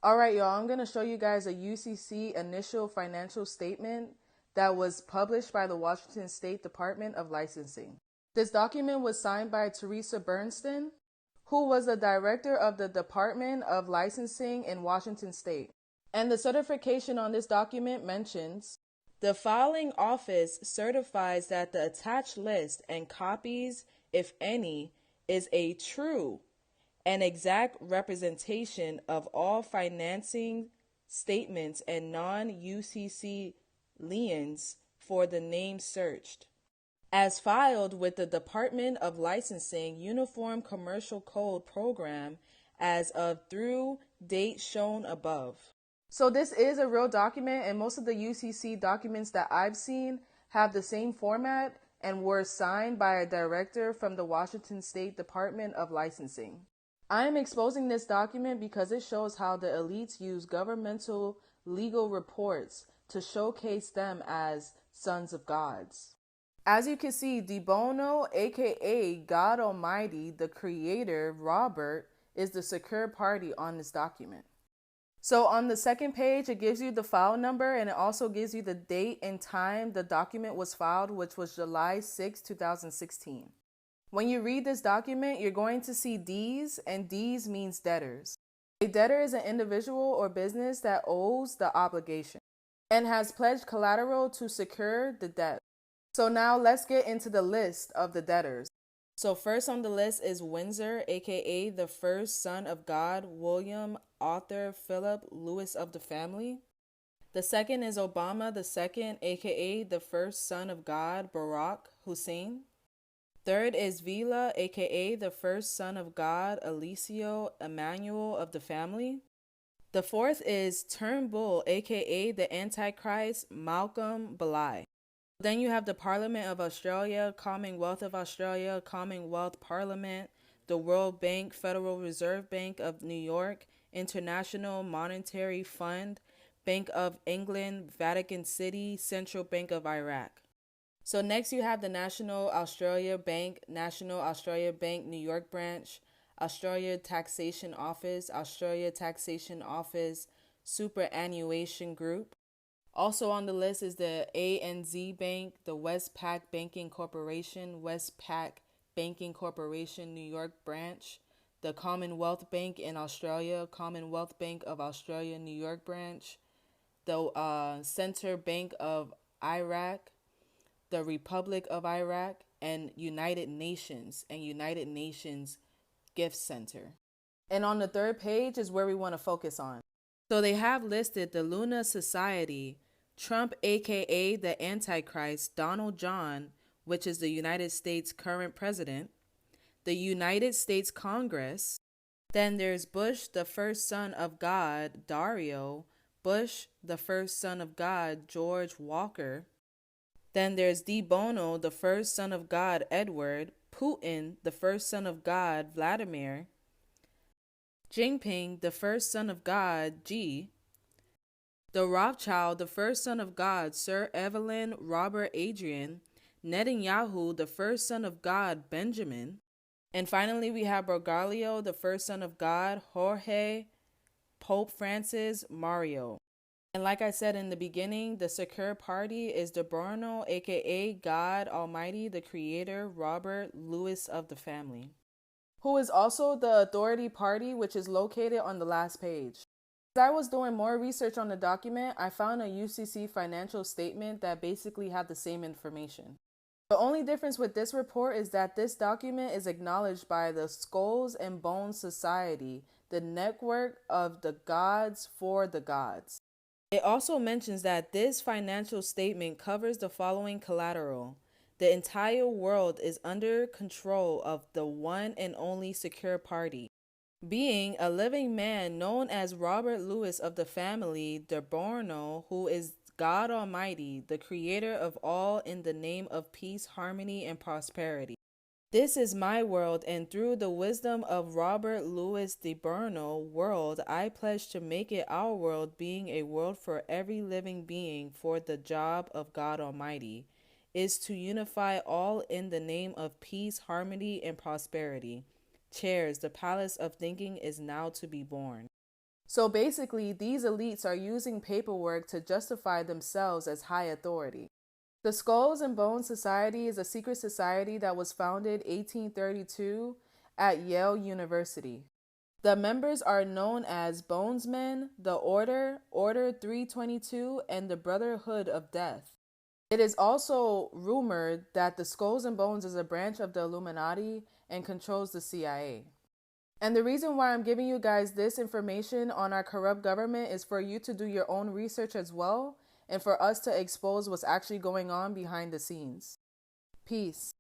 All right, y'all, I'm going to show you guys a UCC initial financial statement that was published by the Washington State Department of Licensing. This document was signed by Teresa Bernstein, who was the director of the Department of Licensing in Washington State. And the certification on this document mentions, the filing office certifies that the attached list and copies, if any, is a true and exact representation of all financing statements and non-UCC liens for the name searched, as filed with the Department of Licensing Uniform Commercial Code Program as of through date shown above. So this is a real document, and most of the UCC documents that I've seen have the same format and were signed by a director from the Washington State Department of Licensing. I am exposing this document because it shows how the elites use governmental legal reports to showcase them as sons of gods. As you can see, De Bono, aka God Almighty, the creator, Robert, is the secure party on this document. So on the second page, it gives you the file number, and it also gives you the date and time the document was filed, which was July 6, 2016. When you read this document, you're going to see D's, and D's means debtors. A debtor is an individual or business that owes the obligation and has pledged collateral to secure the debt. So now let's get into the list of the debtors. So first on the list is Windsor, aka the first son of God, William Arthur Philip Lewis of the family. The second is Obama the second, aka the first son of God, Barack Hussein. Third is Vila, aka the first son of God, Alicio Emmanuel of the family. The fourth is Turnbull, aka the Antichrist, Malcolm Bly. Then you have the Parliament of Australia, Commonwealth of Australia, Commonwealth Parliament, the World Bank, Federal Reserve Bank of New York, International Monetary Fund, Bank of England, Vatican City, Central Bank of Iraq. So next you have the National Australia Bank, New York branch, Australia Taxation Office, Superannuation Group. Also on the list is the ANZ Bank, the Westpac Banking Corporation, New York branch, the Commonwealth Bank in Australia, Commonwealth Bank of Australia, New York branch, the Central Bank of Iraq, the Republic of Iraq, and United Nations Gift Center. And on the third page is where we want to focus on. So they have listed the Luna Society, Trump aka the Antichrist, Donald John, which is the United States current president, the United States Congress. Then there's Bush, the first son of God, Dario, Bush, the first son of God, George Walker. Then there's De Bono, the first son of God, Edward, Putin, the first son of God, Vladimir, Jinping, the first son of God, Xi, the Rothschild, the first son of God, Sir Evelyn Robert Adrian, Netanyahu, the first son of God, Benjamin, and finally we have Bergoglio, the first son of God, Jorge, Pope Francis, Mario. And like I said in the beginning, the secure party is De Bono, aka God Almighty, the creator, Robert Lewis of the family, who is also the authority party, which is located on the last page. As I was doing more research on the document, I found a UCC financial statement that basically had the same information. The only difference with this report is that this document is acknowledged by the Skulls and Bones Society, the network of the gods for the gods. It also mentions that this financial statement covers the following collateral. The entire world is under control of the one and only secure party, being a living man known as Robert Lewis of the family, De Bono, who is God Almighty, the creator of all in the name of peace, harmony, and prosperity. This is my world, and through the wisdom of Robert Louis de Bono world, I pledge to make it our world, being a world for every living being, for the job of God Almighty is to unify all in the name of peace, harmony, and prosperity. Chairs, the palace of thinking is now to be born. So basically, these elites are using paperwork to justify themselves as high authority. The Skulls and Bones Society is a secret society that was founded 1832 at Yale University. The members are known as Bonesmen, the Order, Order 322, and the Brotherhood of Death. It is also rumored that the Skulls and Bones is a branch of the Illuminati and controls the CIA. And the reason why I'm giving you guys this information on our corrupt government is for you to do your own research as well, and for us to expose what's actually going on behind the scenes. Peace.